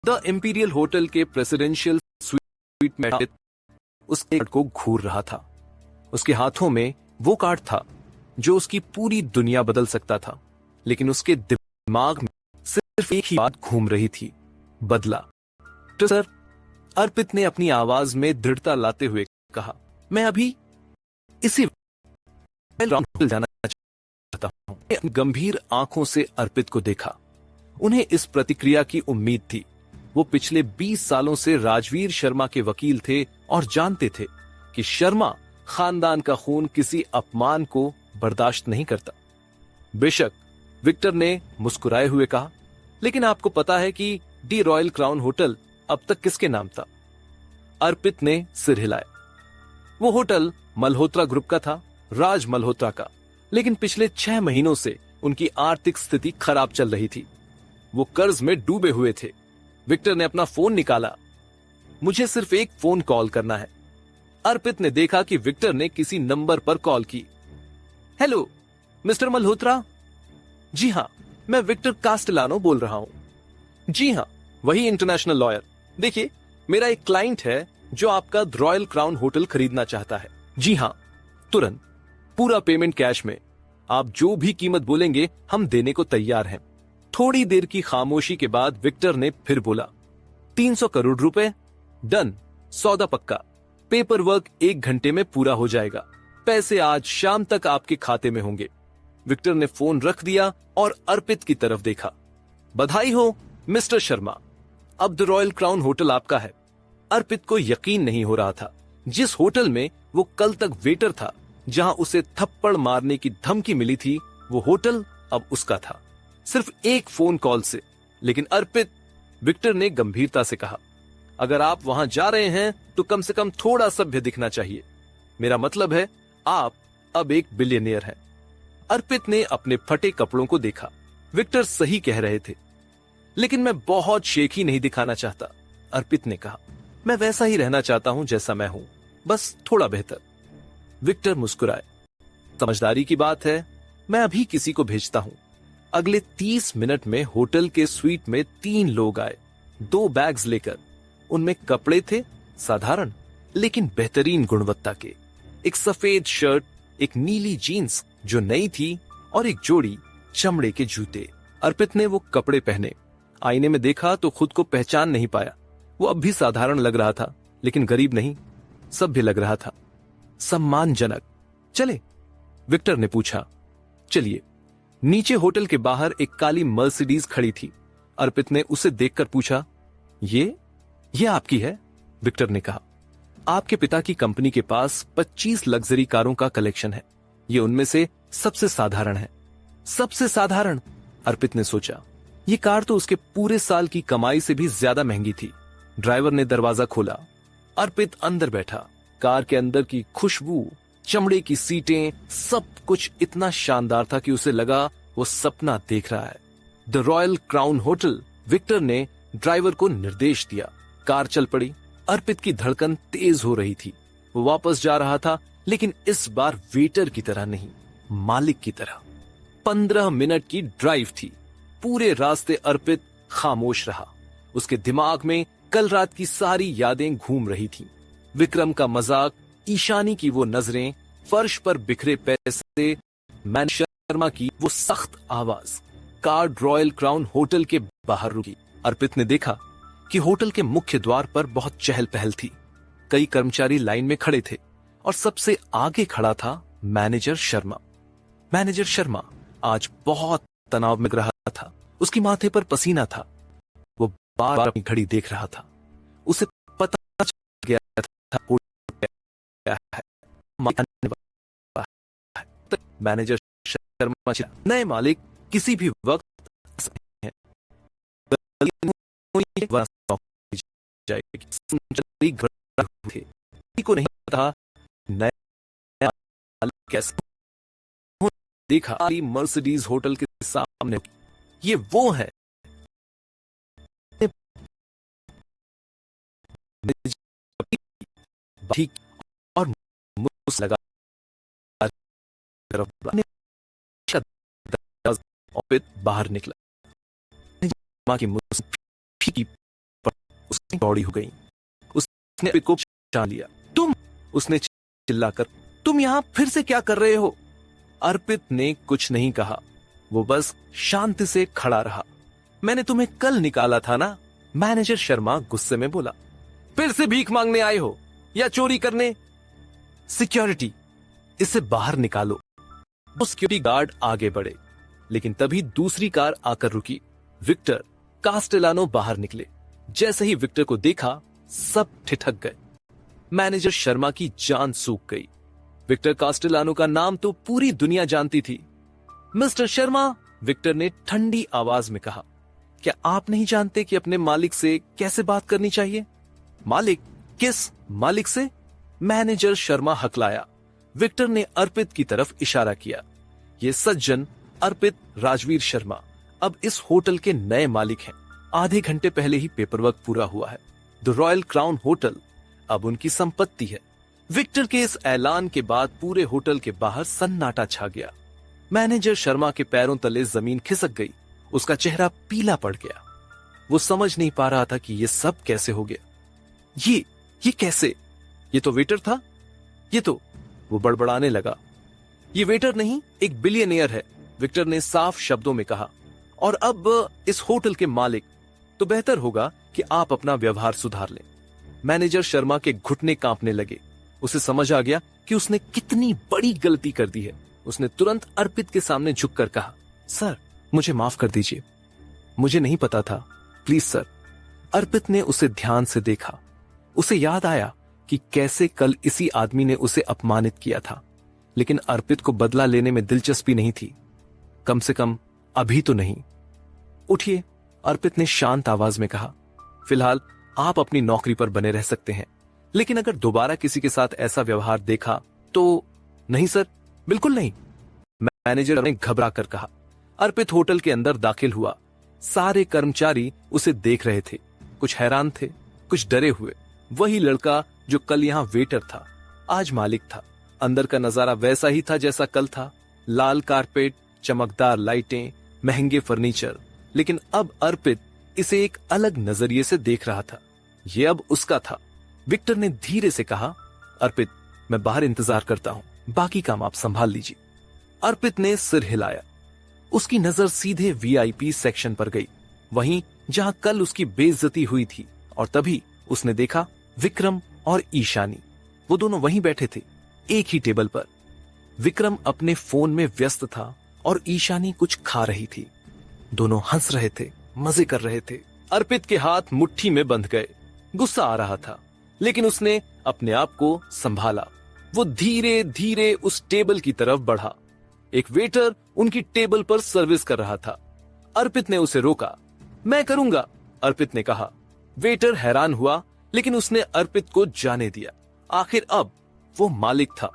The imperial hotel के presidential suite में उसके कार्ड को घूर रहा था। उसके हाथों में वो कार्ड था जो उसकी पूरी दुनिया बदल सकता था, लेकिन उसके दिमाग में सिर्फ एक ही बात घूम रही थी, बदला। तो सर, अर्पित ने अपनी आवाज में दृढ़ता लाते हुए कहा, मैं अभी इसी राउंड जाना चाहता हूं। गंभीर आंखों से अर्पित को देखा। उन्हें इस प्रतिक्रिया की उम्मीद थी। वो पिछले 20 सालों से राजवीर शर्मा के वकील थे और जानते थे कि शर्मा खानदान का खून किसी अपमान को बर्दाश्त नहीं करता। बेशक, विक्टर ने मुस्कुराए हुए कहा, लेकिन आपको पता है कि डी रॉयल क्राउन होटल अब तक किसके नाम था? अर्पित ने सिर हिलाया। वो होटल मल्होत्रा ग्रुप का था, राज मल्होत्रा का, लेकिन पिछले 6 महीनों से उनकी आर्थिक स्थिति खराब चल रही थी। वो कर्ज में डूबे हुए थे। विक्टर ने अपना फोन निकाला। मुझे सिर्फ एक फोन कॉल करना है। अर्पित ने देखा कि विक्टर ने किसी नंबर पर कॉल की। Hello mister Malhotra. जी हां, मैं विक्टर कास्टेलानो बोल रहा हूं। जी हां, वही इंटरनेशनल लॉयर। देखिए, मेरा एक क्लाइंट है जो आपका रॉयल क्राउन होटल खरीदना चाहता है। जी हां, तुरंत, पूरा पेमेंट कैश में। आप जो भी कीमत बोलेंगे हम देने को तैयार हैं। थोड़ी देर की खामोशी के बाद विक्टर ने फिर बोला, 300 करोड़ रुपए, डन, सौदा पक्का। पेपर वर्क 1 घंटे में पूरा हो जाएगा। पैसे आज शाम तक आपके खाते में होंगे। विक्टर ने फोन रख दिया और अर्पित की तरफ देखा। बधाई हो मिस्टर शर्मा, अब द रॉयल क्राउन होटल आपका है। अर्पित को यकीन नहीं हो रहा था। जिस होटल में वो कल तक वेटर था, जहां उसे थप्पड़ मारने की धमकी मिली थी, वो होटल अब उसका था, सिर्फ एक फोन कॉल से। लेकिन अर्पित, विक्टर ने गंभीरता से कहा, अगर आप वहां जा रहे हैं तो कम से कम थोड़ा सभ्य दिखना चाहिए। मेरा मतलब है, आप अब एक बिलियनियर हैं। अर्पित ने अपने फटे कपड़ों को देखा। विक्टर सही कह रहे थे, लेकिन मैं बहुत शेखी नहीं दिखाना चाहता। अर्पित ने कहा, मैं वैसा ही रहना चाहता हूं जैसा मैं हूं, बस थोड़ा बेहतर। विक्टर मुस्कुराए। समझदारी की बात है, मैं अभी किसी को भेजता हूं। अगले 30 मिनट में होटल के स्वीट में 3 लोग आए, 2 बैग्स लेकर। उनमें कपड़े थे, साधारण लेकिन बेहतरीन गुणवत्ता के। एक सफेद शर्ट, एक नीली जीन्स जो नई थी, और एक जोड़ी चमड़े के जूते। अर्पित ने वो कपड़े पहने। आईने में देखा तो खुद को पहचान नहीं पाया। वो अब भी साधारण लग रहा था, लेकिन गरीब नहीं, सभ्य लग रहा था, सम्मानजनक। चले? विक्टर ने पूछा। चलिए। नीचे होटल के बाहर एक काली मर्सिडीज खड़ी थी। अर्पित ने उसे देखकर पूछा, ये आपकी है? विक्टर ने कहा, आपके पिता की कंपनी के पास 25 लग्जरी कारों का कलेक्शन है। ये उनमें से सबसे साधारण है। सबसे साधारण? अर्पित ने सोचा, ये कार तो उसके पूरे साल की कमाई से भी ज्यादा महंगी थी। ड्राइवर ने दरवाजा खोला। अर्पित अंदर बैठा। कार के अंदर की खुशबू, चमड़े की सीटें, सब कुछ इतना शानदार था कि उसे लगा वो सपना देख रहा है। The Royal Crown hotel. Victor ने ड्राइवर को निर्देश दिया। कार चल पड़ी। अर्पित की धड़कन तेज हो रही थी। वो वापस जा रहा था, लेकिन इस बार वेटर की तरह नहीं, मालिक की तरह। 15 मिनट की ड्राइव थी। पूरे रास्ते अर्पित खामोश रहा। उसके दिमाग में कल रात की सारी यादें घूम रही थीं। विक्रम का मजाक, ईशानी की वो नजरें, फर्श पर बिखरे पैसे, मैनेजर शर्मा की वो सख्त आवाज। कार रॉयल क्राउन होटल के बाहर रुकी। अर्पित ने देखा कि होटल के मुख्य द्वार पर बहुत चहल पहल थी। कई कर्मचारी लाइन में खड़े थे और सबसे आगे खड़ा था मैनेजर शर्मा। मैनेजर शर्मा आज बहुत तनाव में रहा था। उसकी माथे पर पसीना था। वो बार बार अपनी घड़ी देख रहा था। उसे पता चल गया था मैनेजर शर्मा नए मालिक किसी भी वक्त को नहीं पता नया मालिक कैसे। देखा मर्सिडीज होटल के सामने, ये वो है। ठीक, और लगा बाहर निकला। उसने दौड़ी हो गई। उसने अर्पित को पहचान लिया। तुम, उसने चिल्लाकर, तुम यहां फिर से क्या कर रहे हो? अर्पित ने कुछ नहीं कहा, वो बस शांति से खड़ा रहा। मैंने तुम्हें कल निकाला था ना, मैनेजर शर्मा गुस्से में बोला। फिर से भीख मांगने आए हो या चोरी करने? सिक्योरिटी, इसे बाहर निकालो। वो सिक्योरिटी गार्ड आगे बढ़े, लेकिन तभी दूसरी कार आकर रुकी। विक्टर कास्टेलानो बाहर निकले। जैसे ही विक्टर को देखा, सब ठिठक गए। मैनेजर शर्मा की जान सूख गई। विक्टर कास्टेलानो का नाम तो पूरी दुनिया जानती थी। मिस्टर शर्मा, विक्टर ने ठंडी आवाज में कहा, क्या आप नहीं जानते कि अपने मालिक से कैसे बात करनी चाहिए? मालिक? किस मालिक से? मैनेजर शर्मा हकलाया। विक्टर ने अर्पित की तरफ इशारा किया। ये सज्जन अर्पित राजवीर शर्मा अब इस होटल के नए मालिक हैं। आधे घंटे पहले ही पेपरवर्क पूरा हुआ है। द रॉयल क्राउन होटल अब उनकी संपत्ति है। विक्टर के इस ऐलान के बाद पूरे होटल के बाहर सन्नाटा छा गया। मैनेजर शर्मा के पैरों तले जमीन खिसक गई। उसका चेहरा पीला पड़ गया। वो समझ नहीं पा रहा था कि ये सब कैसे हो गया। ये कैसे? ये तो वेटर था। ये तो, वो बड़बड़ाने लगा। ये वेटर नहीं, एक बिलियनियर है, विक्टर ने साफ शब्दों में कहा। और अब इस होटल के मालिक। तो बेहतर होगा कि आप अपना व्यवहार सुधार लें। मैनेजर शर्मा के घुटने कांपने लगे। उसे समझ आ गया कि उसने कितनी बड़ी गलती कर दी है। उसने तुरंत अर्पित के सामने झुककर कहा, सर, मुझे माफ कर दीजिए, मुझे नहीं पता था, प्लीज सर। अर्पित ने उसे ध्यान से देखा। उसे याद आया कि कैसे कल इसी आदमी ने उसे अपमानित किया था, लेकिन अर्पित को बदला लेने में दिलचस्पी नहीं थी, कम से कम अभी तो नहीं। उठिए, अर्पित ने शांत आवाज में कहा, फिलहाल आप अपनी नौकरी पर बने रह सकते हैं, लेकिन अगर दोबारा किसी के साथ ऐसा व्यवहार देखा तो। नहीं सर, बिल्कुल नहीं, मैनेजर ने घबरा कर कहा। अर्पित होटल के अंदर दाखिल हुआ। सारे कर्मचारी उसे देख रहे थे, कुछ हैरान थे, कुछ डरे हुए। वही लड़का जो कल यहां वेटर था, आज मालिक था। अंदर का नजारा वैसा ही था जैसा कल था। लाल कारपेट, चमकदार लाइटें, महंगे फर्नीचर, लेकिन अब अर्पित इसे एक अलग नजरिए से देख रहा था। यह अब उसका था। विक्टर ने धीरे से कहा, अर्पित, मैं बाहर इंतजार करता हूं, बाकी काम आप संभाल लीजिए। अर्पित ने सिर हिलाया। उसकी नजर सीधे वीआईपी सेक्शन पर गई, वहीं जहां कल उसकी बेइज्जती हुई थी। और तभी उसने देखा विक्रम और ईशानी। वो दोनों वहीं बैठे थे, एक ही टेबल पर। विक्रम अपने फोन में व्यस्त था और ईशानी कुछ खा रही थी। दोनों हंस रहे थे, मजे कर रहे थे। अर्पित के हाथ मुट्ठी में बंध गए। गुस्सा आ रहा था, लेकिन उसने अपने आप को संभाला। वो धीरे धीरे उस टेबल की तरफ बढ़ा। एक वेटर उनकी टेबल पर सर्विस कर रहा था। अर्पित ने उसे रोका। मैं करूंगा, अर्पित ने कहा। वेटर हैरान हुआ, लेकिन उसने अर्पित को जाने दिया। आखिर अब वो मालिक था।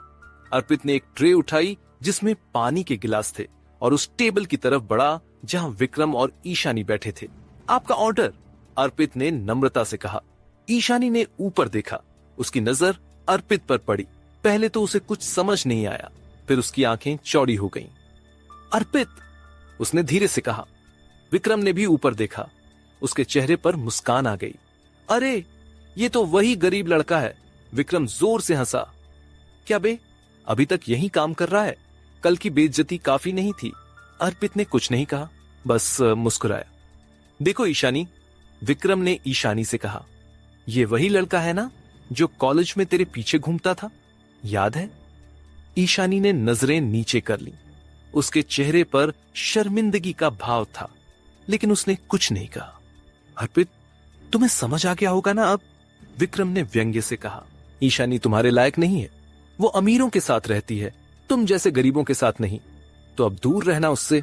अर्पित ने एक ट्रे उठाई जिसमें पानी के गिलास थे और उस टेबल की तरफ बढ़ा जहां विक्रम और ईशानी बैठे थे। आपका ऑर्डर, अर्पित ने नम्रता से कहा। ईशानी ने ऊपर देखा। उसकी नजर अर्पित पर पड़ी। पहले तो उसे कुछ समझ नहीं आया, फिर उसकी आंखें चौड़ी हो गईं। अर्पित, उसने धीरे से कहा। विक्रम ने भी ऊपर देखा। उसके चेहरे पर मुस्कान आ गई। अरे, ये तो वही गरीब लड़का है। विक्रम जोर से हंसा। क्या बे, अभी तक यही काम कर रहा है? कल की बेइज्जती काफी नहीं थी? अर्पित ने कुछ नहीं कहा, बस मुस्कुराया। देखो ईशानी, विक्रम ने ईशानी से कहा, ये वही लड़का है ना जो कॉलेज में तेरे पीछे घूमता था, याद है? ईशानी ने नजरें नीचे कर ली। उसके चेहरे पर शर्मिंदगी का भाव था, लेकिन उसने कुछ नहीं कहा। अर्पित, तुम्हें समझ आ गया होगा ना अब? विक्रम ने व्यंग्य से कहा। ईशानी तुम्हारे लायक नहीं है। वो अमीरों के साथ रहती है, तुम जैसे गरीबों के साथ नहीं। तो अब दूर रहना उससे।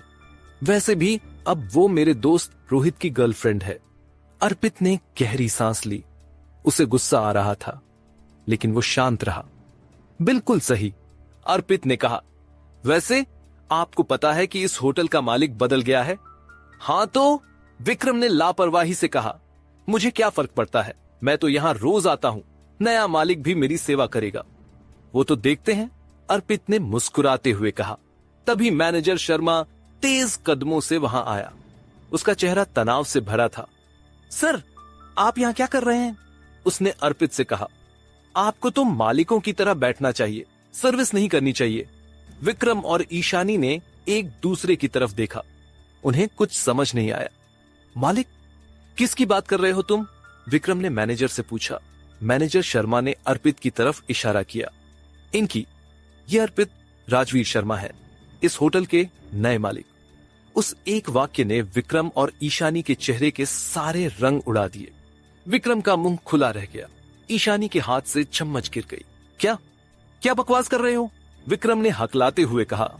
वैसे भी अब वो मेरे दोस्त रोहित की गर्लफ्रेंड है। अर्पित ने गहरी सांस ली। उसे गुस्सा आ रहा था, लेकिन वो शांत रहा। बिल्कुल सही, अर्पित ने कहा। वैसे आपको पता है कि इस होटल का मालिक बदल गया है? हां तो, विक्रम ने लापरवाही से कहा। मुझे क्या फर्क पड़ता है, मैं तो यहां रोज आता हूं। नया मालिक भी मेरी सेवा करेगा। वो तो देखते हैं, अर्पित ने मुस्कुराते हुए कहा। तभी मैनेजर शर्मा तेज कदमों से वहां आया। उसका चेहरा तनाव से भरा था। सर, आप यहां क्या कर रहे हैं? उसने अर्पित से कहा। आपको तो मालिकों की तरह बैठना चाहिए, सर्विस नहीं करनी चाहिए। विक्रम और ईशानी ने एक दूसरे की तरफ देखा। उन्हें कुछ समझ नहीं आया। मालिक? किसकी बात कर रहे हो तुम? विक्रम ने मैनेजर से पूछा। मैनेजर शर्मा ने अर्पित की तरफ इशारा किया। इनकी, ये अर्पित राजवीर शर्मा है, इस होटल के नए मालिक। उस एक वाक्य ने विक्रम और ईशानी के चेहरे के सारे रंग उड़ा दिए। विक्रम का मुंह खुला रह गया। ईशानी के हाथ से चम्मच गिर गई। क्या क्या बकवास कर रहे हो? विक्रम ने हकलाते हुए कहा।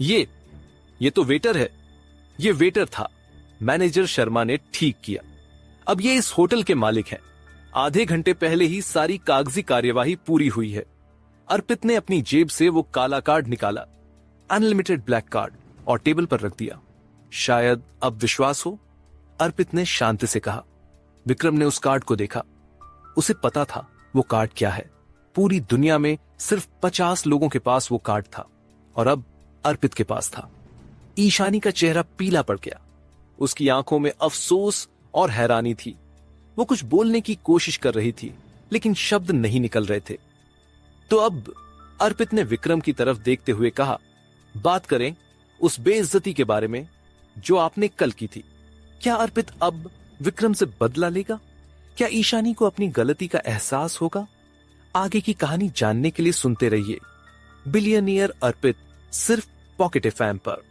ये तो वेटर है। ये वेटर था। मैनेजर शर्मा ने ठीक किया। अब ये इस होटल के मालिक हैं। आधे घंटे पहले ही सारी कागजी कार्यवाही पूरी हुई है। अर्पित ने अपनी जेब से वो काला कार्ड निकाला, अनलिमिटेड ब्लैक कार्ड, और टेबल पर रख दिया। शायद अब विश्वास हो, अर्पित ने शांति से कहा। विक्रम ने उस कार्ड को देखा। उसे पता था वो कार्ड क्या है। पूरी दुनिया में सिर्फ 50 लोगों के पास वो कार्ड था, और अब अर्पित के पास था। ईशानी का चेहरा पीला पड़ गया। उसकी आंखों में अफसोस और हैरानी थी। वो कुछ बोलने की कोशिश कर रही थी, लेकिन शब्द नहीं निकल रहे थे। तो अब अर्पित ने विक्रम की तरफ देखते हुए कहा, बात करें उस बेइज्जती के बारे में जो आपने कल की थी। क्या अर्पित अब विक्रम से बदला लेगा? क्या ईशानी को अपनी गलती का एहसास होगा? आगे की कहानी जानने के लिए सुनते रहिए बिलियनियर अर्पित, सिर्फ पॉकेट एफएम पर।